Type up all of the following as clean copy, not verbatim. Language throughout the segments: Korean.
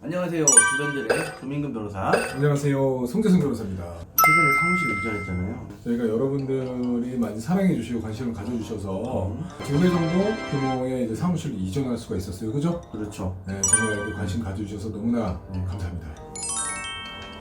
안녕하세요. 주변들의 조민근 변호사. 안녕하세요. 송재승 변호사입니다. 최근에 사무실 이전했잖아요. 저희가 여러분들이 많이 사랑해 주시고 관심을 가져주셔서 2배 정도 규모의 이제 사무실을 이전할 수가 있었어요. 그죠? 그렇죠. 네, 정말 이렇게 관심 가져주셔서 너무나 감사합니다.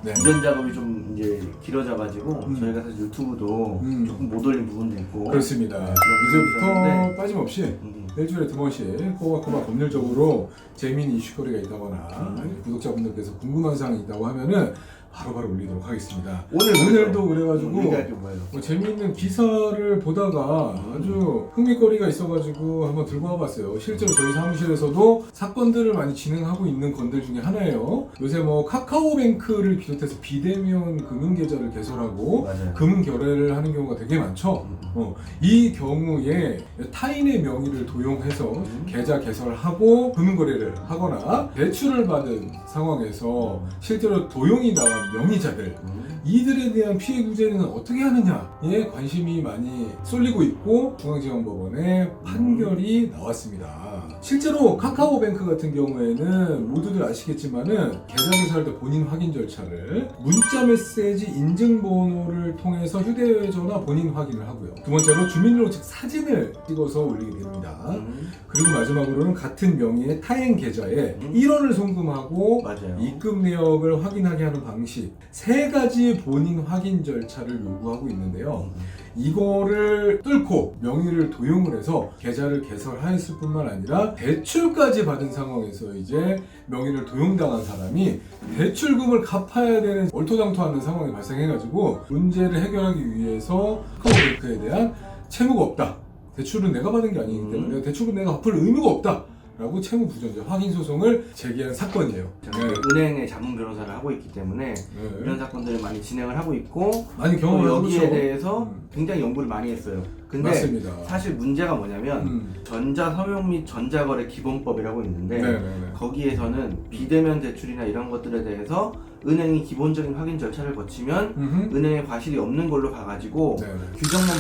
네. 이전 작업이 좀 이제 길어져가지고 저희가 사실 유튜브도 조금 못 올린 부분도 있고. 그렇습니다. 이제부터 이제부터 빠짐없이 일주일에 2번씩 꼬박꼬박 법률적으로 재미있는 이슈거리가 있다거나 아니면 구독자분들께서 궁금한 사항이 있다고 하면은 바로바로 올리도록 하겠습니다. 오늘도 그래가지고 얘기할 게 뭐예요? 재미있는 기사를 보다가 아주 흥미거리가 있어가지고 한번 들고 와봤어요. 실제로 저희 사무실에서도 사건들을 많이 진행하고 있는 건들 중에 하나예요. 요새 뭐 카카오뱅크를 비롯해서 비대면 금융계좌를 개설하고 맞아요. 금융거래를 하는 경우가 되게 많죠. 이 경우에 타인의 명의를 도용해서 계좌 개설하고 금융거래를 하거나 대출을 받은 상황에서 실제로 도용이 나간 명의자들 이들에 대한 피해 구제는 어떻게 하느냐에 관심이 많이 쏠리고 있고 중앙지방법원의 판결이 나왔습니다. 실제로 카카오뱅크 같은 경우에는 모두들 아시겠지만은 계좌 개설할 때 본인 확인 절차를 문자 메시지 인증번호를 통해서 휴대전화 본인 확인을 하고요. 두 번째로 주민등록증 사진을 찍어서 올리게 됩니다. 그리고 마지막으로는 같은 명의의 타행 계좌에 1원을 송금하고 맞아요. 입금 내역을 확인하게 하는 방식 세 가지 본인 확인 절차를 요구하고 있는데요. 이거를 뚫고 명의를 도용을 해서 계좌를 개설하였을 뿐만 아니라 대출까지 받은 상황에서 이제 명의를 도용당한 사람이 대출금을 갚아야 되는 얼토당토하는 상황이 발생해가지고 문제를 해결하기 위해서 카카오뱅크에 대한 채무가 없다. 대출은 내가 받은 게 아니기 때문에 대출은 내가 갚을 의무가 없다. 라고 채무 부존재 확인 소송을 제기한 사건이에요. 저는 은행의 자문 변호사를 하고 있기 때문에 이런 사건들을 많이 진행을 하고 있고 많이 경험을 여기에 해보죠. 대해서 굉장히 연구를 많이 했어요. 근데 맞습니다. 사실 문제가 뭐냐면 전자서명 및 전자거래 기본법이라고 있는데 네네네. 거기에서는 비대면 대출이나 이런 것들에 대해서 은행이 기본적인 확인 절차를 거치면 은행에 과실이 없는 걸로 봐가지고 네네. 규정만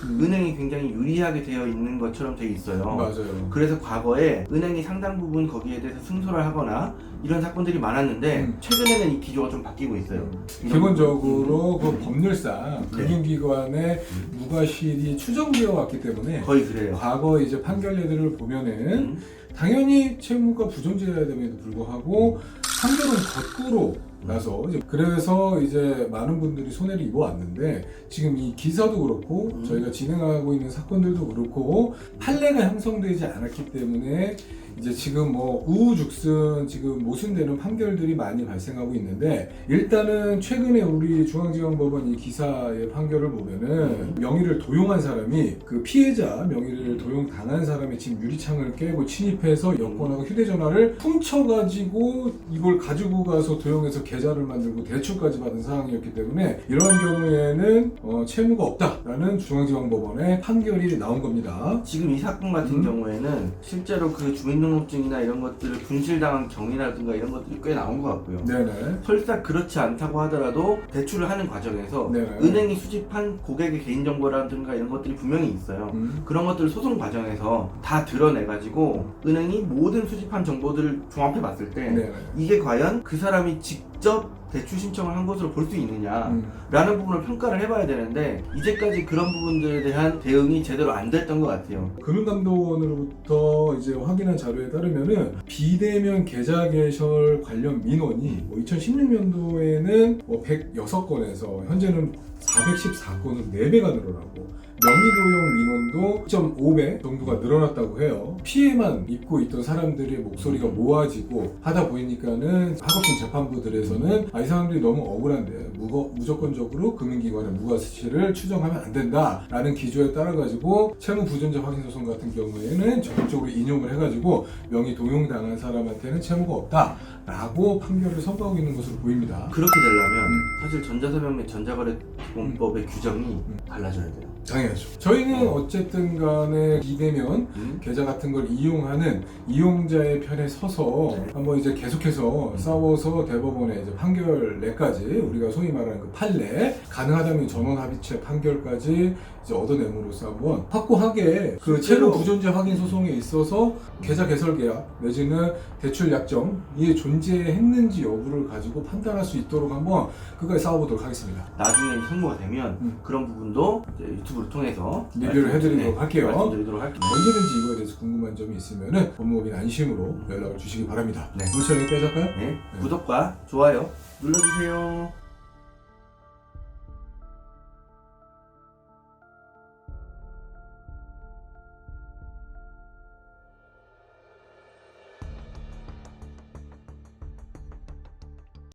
보면 은행이 굉장히 유리하게 되어 있는 것처럼 돼 있어요. 맞아요. 그래서 과거에 은행이 상당 부분 거기에 대해서 승소를 하거나 이런 사건들이 많았는데 최근에는 이 기조가 좀 바뀌고 있어요. 기본적으로 그 법률상 금융기관의 무과실이 추정되어 왔기 때문에 거의 그래요. 과거 이제 판결례들을 보면은 당연히 채무가 부존재해야 됨에도 불구하고 판결은 거꾸로 나서 그래서 이제 많은 분들이 손해를 입어왔는데 지금 이 기사도 그렇고 저희가 진행하고 있는 사건들도 그렇고 판례가 형성되지 않았기 때문에 이제 지금 뭐 우후죽순 지금 모순되는 판결들이 많이 발생하고 있는데 일단은 최근에 우리 중앙지방법원 이 기사의 판결을 보면은 명의를 도용한 사람이 그 피해자 명의를 도용당한 사람이 지금 유리창을 깨고 침입해서 여권하고 휴대전화를 훔쳐가지고 이걸 가지고 가서 도용해서 계좌를 만들고 대출까지 받은 상황이었기 때문에 이러한 경우에는 채무가 없다라는 중앙지방법원의 판결이 나온 겁니다. 지금 이 사건 같은 경우에는 실제로 그 주민등록증이나 이런 것들을 분실당한 경위라든가 이런 것들이 꽤 나온 것 같고요. 네네. 설사 그렇지 않다고 하더라도 대출을 하는 과정에서 네네. 은행이 수집한 고객의 개인정보라든가 이런 것들이 분명히 있어요. 그런 것들을 소송 과정에서 다 드러내가지고 은행이 모든 수집한 정보들을 종합해 봤을 때 네네. 이게 과연 그 사람이 직접 대출 신청을 한 것으로 볼 수 있느냐라는 부분을 평가를 해봐야 되는데 이제까지 그런 부분들에 대한 대응이 제대로 안 됐던 것 같아요. 금융감독원으로부터 이제 확인한 자료에 따르면은 비대면 계좌 개설 관련 민원이 2016년도에는 106건에서 현재는 414건으로 4배가 늘어나고 명의도용 민원도 2.5배 정도가 늘어났다고 해요. 피해만 입고 있던 사람들의 목소리가 모아지고 하다 보니까는 하급심 재판부들에서는 이 사람들이 너무 억울한데 무조건적으로 금융기관의 무과실을 추정하면 안 된다라는 기조에 따라가지고 채무부존재 확인소송 같은 경우에는 적극적으로 인용을 해가지고 명의 도용당한 사람한테는 채무가 없다라고 판결을 선고하고 있는 것으로 보입니다. 그렇게 되려면 사실 전자서명 및 전자거래 기본법의 규정이 달라져야 돼요. 당연하죠. 저희는 어쨌든 간에 비대면 계좌 같은 걸 이용하는 이용자의 편에 서서 네. 한번 이제 계속해서 싸워서 대법원의 이제 판결 내까지 우리가 소위 말하는 그 판례 가능하다면 전원 합의체 판결까지 이제 얻어냄으로써 한번 확고하게 그 채무 부존재 확인 소송에 있어서 계좌 개설 계약 내지는 대출 약정이 존재했는지 여부를 가지고 판단할 수 있도록 한번 끝까지 싸워보도록 하겠습니다. 나중에 선고가 되면 그런 부분도 이제 유튜브를 통해서 리뷰를 해드리도록 할게요. 말씀드리도록 할게요. 언제든지 이거에 대해서 궁금한 점이 있으면 법무법인 안심으로 연락을 주시기 바랍니다. 네. 오늘 촬영 여기까지 할까요? 네. 구독과 좋아요 눌러주세요.